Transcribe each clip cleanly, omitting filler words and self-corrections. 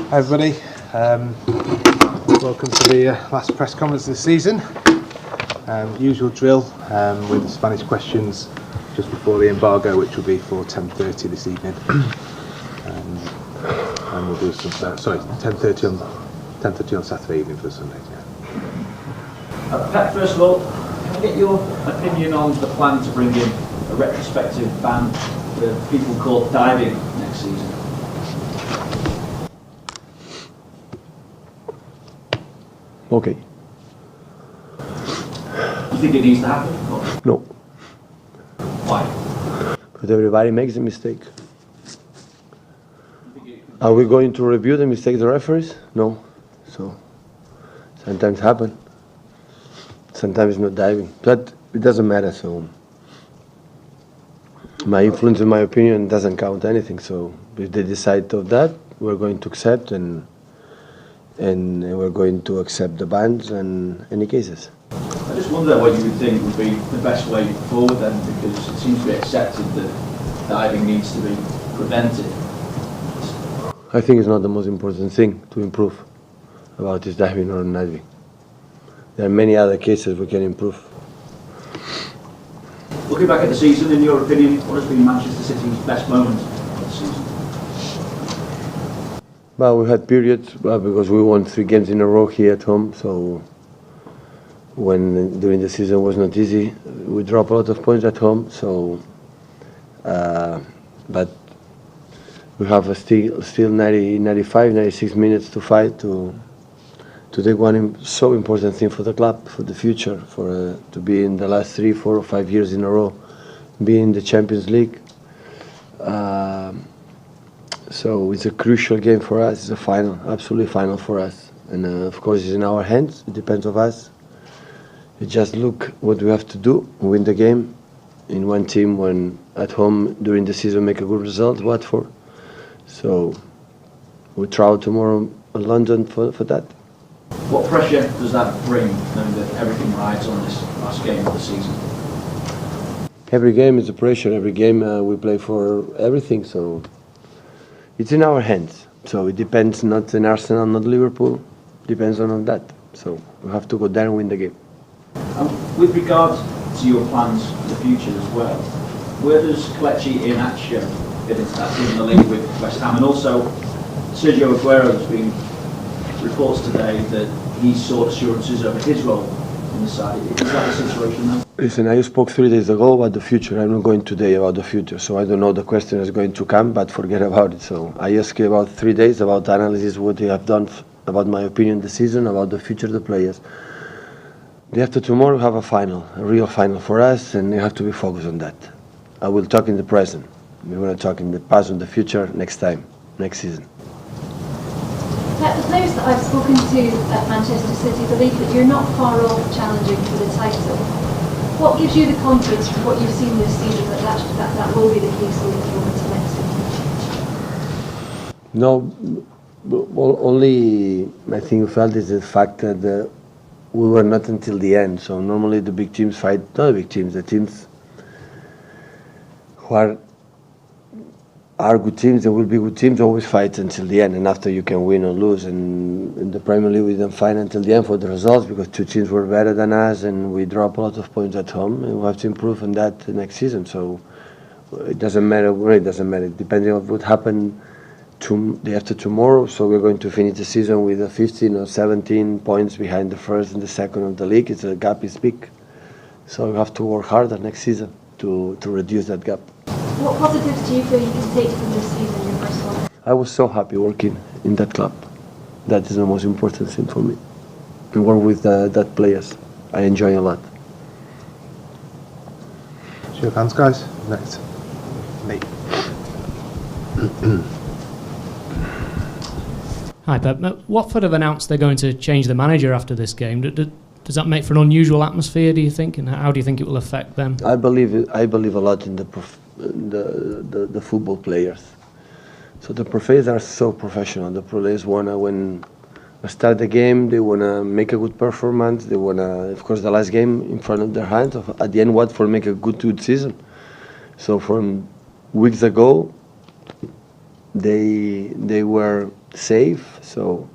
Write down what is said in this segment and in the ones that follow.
Hi everybody, welcome to the last press conference of the season. Usual drill with Spanish questions just before the embargo, which will be for 10:30 this evening. And we'll do some, 10:30 on Saturday evening for Sunday. Yeah. Pep, first of all, can I get your opinion on the plan to bring in a retrospective ban for people caught diving next season? Okay. You think it needs to happen? Or? No. Why? Because everybody makes a mistake. Are we going to review the mistakes of the referees? No. So, sometimes happen. Sometimes not diving. But it doesn't matter, so my influence and my opinion doesn't count anything. So if they decide of that, we're going to accept and we're going to accept the bans and any cases. I just wonder what you would think would be the best way forward then, because it seems to be accepted that diving needs to be prevented. I think it's not the most important thing to improve about is diving or not diving. There are many other cases we can improve. Looking back at the season, in your opinion, what has been Manchester City's best moment of the season? Well, we had periods because we won 3 games in a row here at home. So when during the season was not easy, we dropped a lot of points at home. So, but we have still 90, 95, 96 minutes to fight to take one so important thing for the club, for the future, for to be in the last 3, 4, or 5 years in a row, be in the Champions League. So it's a crucial game for us. It's a final, absolutely final for us. And of course, it's in our hands. It depends on us. We just look what we have to do, win the game in one team when at home during the season make a good result, Watford. So we travel tomorrow to London for that. What pressure does that bring, knowing that everything rides on this last game of the season? Every game is a pressure. Every game we play for everything. So it's in our hands. So it depends not in Arsenal, not Liverpool. Depends on that. So we have to go there and win the game. With regard to your plans for the future as well, where does Kelechi Iheanacho fit into that team in the league with West Ham? And also, Sergio Aguero has been reports today that he sought assurances over his role in the side. Is that the situation now? Listen, I spoke 3 days ago about the future. I'm not going today about the future, so I don't know the question is going to come, but forget about it. So I asked you about 3 days about analysis, what you have done, about my opinion this season, about the future of the players. Day after tomorrow we have a final, a real final for us, and you have to be focused on that. I will talk in the present. We're going to talk in the past and the future next time, next season. The players that I've spoken to at Manchester City believe that you're not far off challenging for the title. What gives you the confidence from what you've seen this season that will be the case going forward to next season? No, well, only I think we felt is the fact that we were not until the end. So normally the big teams fight, not the big teams, the teams who are good teams and will be good teams always fight until the end, and after you can win or lose. And in the Premier League we didn't fight until the end for the results because 2 teams were better than us and we dropped a lot of points at home, and we have to improve on that next season. So it doesn't matter where, it doesn't matter, depending on what happened day after tomorrow. So we're going to finish the season with 15 or 17 points behind the first and the second of the league. The gap is big, so we have to work harder next season to reduce that gap. What positives do you feel you can take from this season, your first one? I was so happy working in that club. That is the most important thing for me. To work with that players, I enjoy a lot. Show of hands, guys. Next. Nate. Hi Pep. Watford have announced they're going to change the manager after this game. Does that make for an unusual atmosphere, do you think? And how do you think it will affect them? I believe a lot in the football players. So the players are so professional. The players want to win start the game. They want to make a good performance. They want to, of course, the last game in front of their hands. At the end, Watford make a good season. So from weeks ago, they were safe. So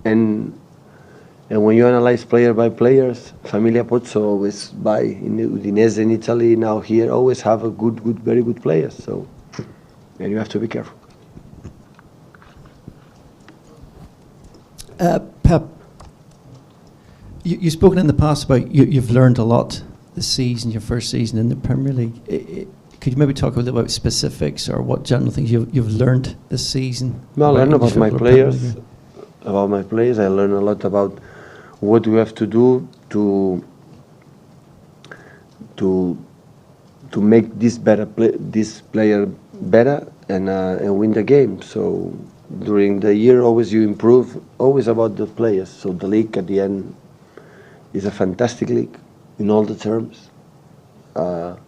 and when you analyze player by players, Famiglia Pozzo always buy in Udinese in Italy, now here, always have a very good players. So and you have to be careful. Pep, you've spoken in the past about you've learned a lot this season, your first season in the Premier League. Could you maybe talk a little about specifics or what general things you've learned this season? Well, I learned about my players. About my players, I learned a lot about what we have to do to make this player better and win the game. So during the year, always you improve, always about the players. So the league at the end is a fantastic league in all the terms, but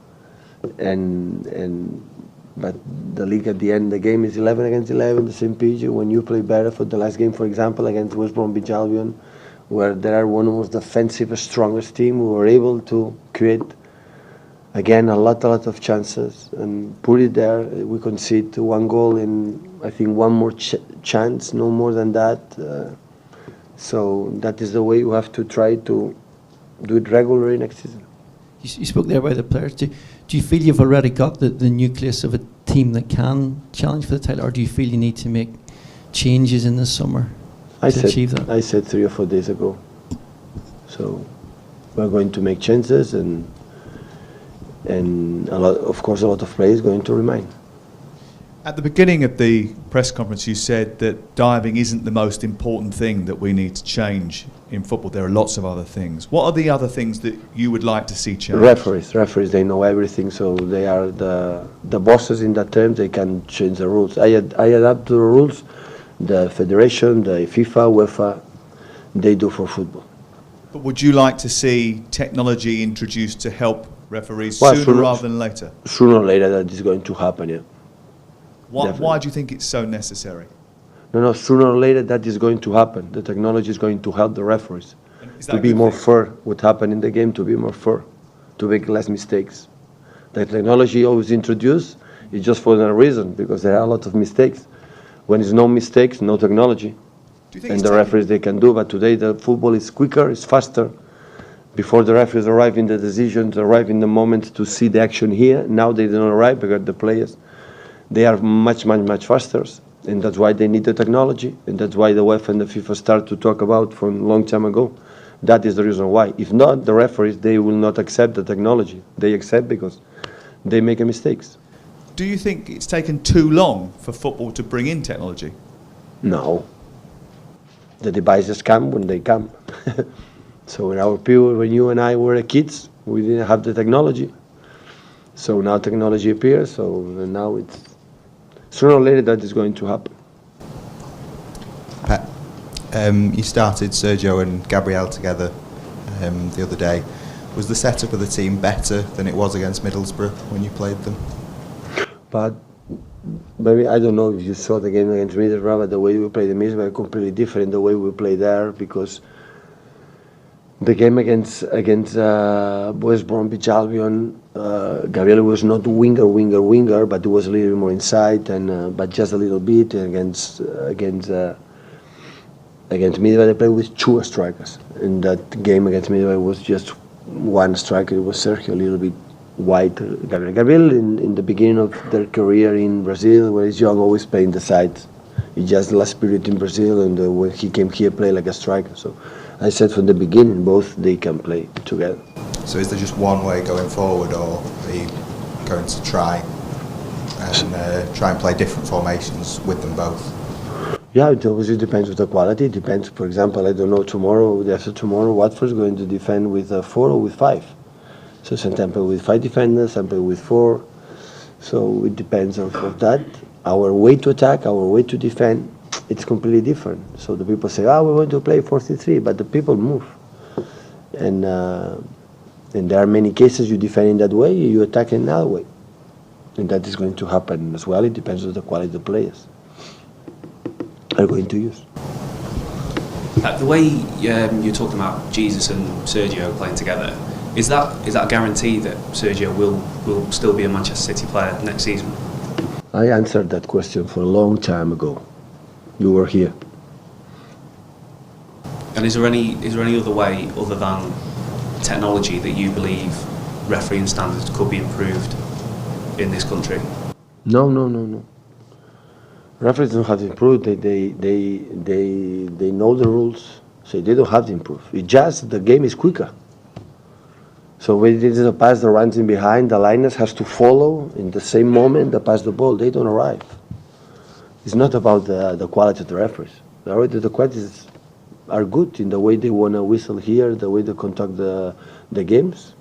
the league at the end, the game is 11 against 11, the same pitch. When you play better for the last game, for example, against West Bromwich Albion, where there are one of the most defensive, strongest team, we were able to create again a lot of chances and put it there. We concede one goal and I think one more chance, no more than that. So that is the way you have to try to do it regularly next season. You spoke there about the players. Do you feel you've already got the nucleus of a team that can challenge for the title, or do you feel you need to make changes in the summer to achieve that? I said 3 or 4 days ago. So we're going to make changes, and a lot of players going to remain. At the beginning of the press conference, you said that diving isn't the most important thing that we need to change in football. There are lots of other things. What are the other things that you would like to see change? Referees, they know everything, so they are the bosses in that term. They can change the rules. I adapt to the rules. The federation, the FIFA, UEFA, they do for football. But would you like to see technology introduced to help referees sooner rather than later? Sooner or later that is going to happen, yeah. Why do you think it's so necessary? No, sooner or later that is going to happen. The technology is going to help the referees to be more fair. What happened in the game, to be more fair, to make less mistakes. The technology always introduced is just for that reason, because there are a lot of mistakes. When there's no mistakes, no technology. And the referees, they can do, but today the football is quicker, it's faster. Before the referees arrive in the decisions, arrive in the moment to see the action here, now they don't arrive because the players, they are much faster, and that's why they need the technology, and that's why the UEFA and the FIFA start to talk about from a long time ago. That is the reason why. If not, the referees, they will not accept the technology. They accept because they make mistakes. Do you think it's taken too long for football to bring in technology? No. The devices come when they come. So in our period, when you and I were kids, we didn't have the technology. So now technology appears, so now it's sooner or later that is going to happen. Pat, you started Sergio and Gabriel together the other day. Was the setup of the team better than it was against Middlesbrough when you played them? But maybe, I don't know if you saw the game against Middlesbrough, but the way we played the Middlesbrough was completely different the way we play there, because the game against West Bromwich Albion, Gabriel was not winger, but he was a little bit more inside, and but just a little bit. Against Middlesbrough, they played with 2 strikers. In that game against Middlesbrough, it was just 1 striker. It was Sergio, a little bit wide. Gabriel in the beginning of their career in Brazil, when he's young, always playing the sides. He just lost period in Brazil, and when he came here, played like a striker. So I said from the beginning, both they can play together. So is there just one way going forward, or are you going to try and play different formations with them both? Yeah, it always depends on the quality. It depends, for example, I don't know, tomorrow, the after tomorrow, Watford is going to defend with 4 or with 5. So sometimes with 5 defenders, sometimes with 4. So it depends on that. Our way to attack, our way to defend, it's completely different. So the people say, we want to play 4-3, but the people move. And there are many cases you defend in that way, you attack in another way. And that is going to happen as well. It depends on the quality of the players are going to use. The way you're talking about Jesus and Sergio playing together, is that a guarantee that Sergio will still be a Manchester City player next season? I answered that question for a long time ago. You were here. And is there any other way other than technology that you believe refereeing standards could be improved in this country? No. Referees don't have to improve. They know the rules, so they don't have to improve. It's just the game is quicker. So when it is a pass that runs in behind, the liners has to follow in the same moment they pass the ball. They don't arrive. It's not about the quality of the referees. The qualities are good in the way they want to whistle here, the way they conduct the games.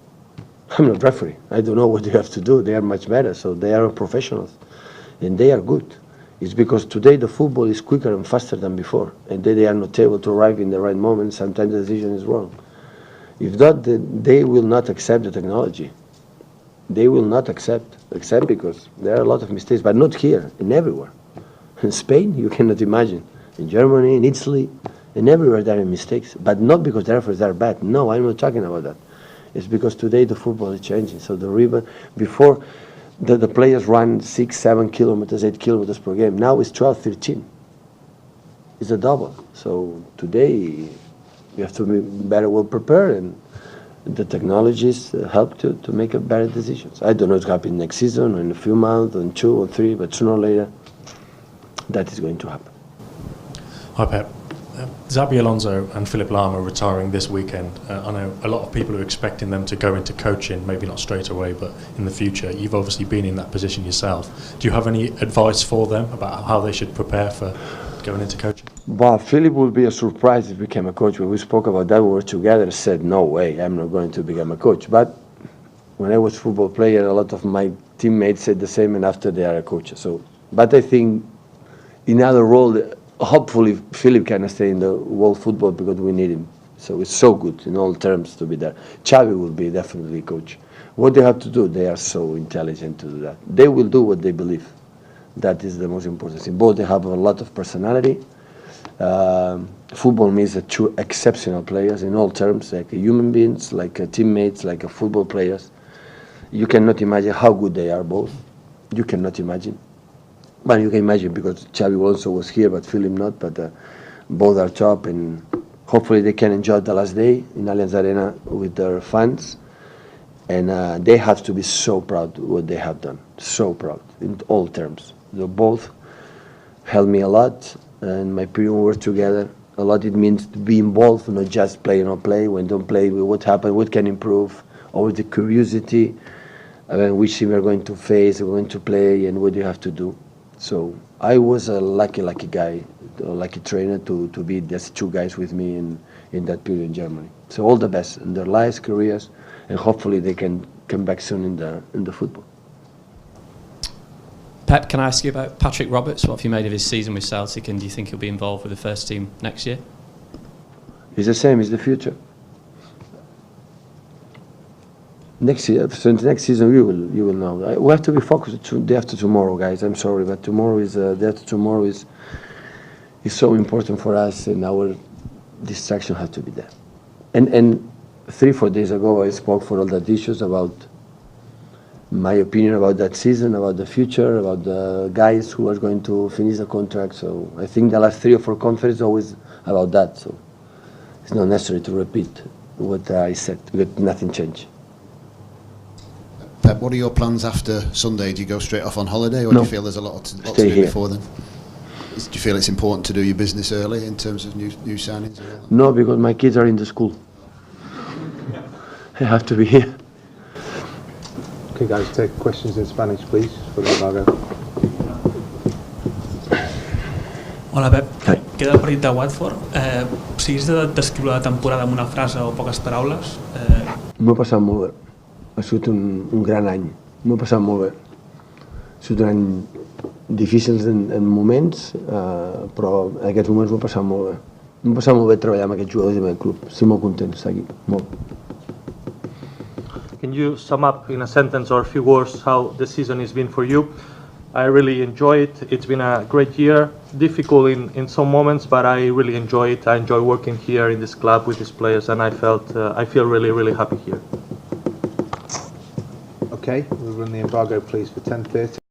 I'm not referee. I don't know what they have to do. They are much better, so they are professionals, and they are good. It's because today the football is quicker and faster than before, and they are not able to arrive in the right moment. Sometimes the decision is wrong. If not, they will not accept the technology. They will not accept because there are a lot of mistakes, but not here, and everywhere. In Spain, you cannot imagine. In Germany, in Italy, and everywhere there are mistakes, but not because the referees are bad. No, I'm not talking about that. It's because today the football is changing. So the ribbon, before the players run 6, 7 kilometers, 8 kilometers per game. Now it's 12, 13. It's a double. So today you have to be better well prepared, and the technologies help to make a better decisions. I don't know what's happening next season or in a few months or in 2 or 3, but sooner or later that is going to happen. Hi Pep. Xabi Alonso and Philipp Lahm are retiring this weekend. I know a lot of people are expecting them to go into coaching, maybe not straight away, but in the future. You've obviously been in that position yourself. Do you have any advice for them about how they should prepare for going into coaching? Well, Philipp will be a surprise if he became a coach. When we spoke about that, we were together and said, no way, I'm not going to become a coach. But when I was a football player, a lot of my teammates said the same, and after they are a coach. So, but I think in other role, hopefully Philipp can stay in the world football because we need him. So it's so good in all terms to be there. Xavi will be definitely coach. What they have to do, they are so intelligent to do that. They will do what they believe. That is the most important thing. Both they have a lot of personality. Football means two exceptional players in all terms, like human beings, like teammates, like football players. You cannot imagine how good they are both. You cannot imagine. Well, you can imagine because Xavi also was here, but Philipp not. But both are top, and hopefully they can enjoy the last day in Allianz Arena with their fans. And they have to be so proud of what they have done. So proud in all terms. They both helped me a lot, and my previous work together. A lot it means to be involved, not just play or not play. When don't play, what happened, what can improve, always the curiosity, which team we're going to face, we're going to play, and what do you have to do. So I was a lucky guy, a lucky trainer to be just two guys with me in that period in Germany. So all the best in their lives, careers, and hopefully they can come back soon in the football. Pep, can I ask you about Patrick Roberts? What have you made of his season with Celtic, and do you think he'll be involved with the first team next year? It's the same, it's the future. Next year, so next season you will know. We have to be focused day after tomorrow, guys. I'm sorry, but tomorrow is day after tomorrow is so important for us, and our distraction has to be there. And 3-4 days ago, I spoke for all the issues about my opinion about that season, about the future, about the guys who are going to finish the contract. So I think the last 3 or 4 conferences always about that. So it's not necessary to repeat what I said because nothing changed. Pep, what are your plans after Sunday? Do you go straight off on holiday, or No. do you feel there's a lot to do Stay here. before then? Do you feel it's important to do your business early in terms of new signings? No, because my kids are in the school. I have to be here. Okay, guys, take questions in Spanish, please, for the embargo. Hola, Pep. Queda el partit de Watford. Si hagués de descriure la temporada amb una frase o poques paraules... M'ho he passat molt bé. Ha sigut un gran any. M'ho he passat molt bé. Ha sigut un any difícil en moments, però en aquests moments m'ho he passat molt bé. M'ho he passat molt bé treballar amb aquests jugadors i amb el club. Estic molt content d'estar aquí. Molt. Can you sum up in a sentence or a few words how the season has been for you? I really enjoy it. It's been a great year, difficult in some moments, but I really enjoy it. I enjoy working here in this club with these players, and I feel really, really happy here. Okay, we'll run the embargo, please, for 10:30.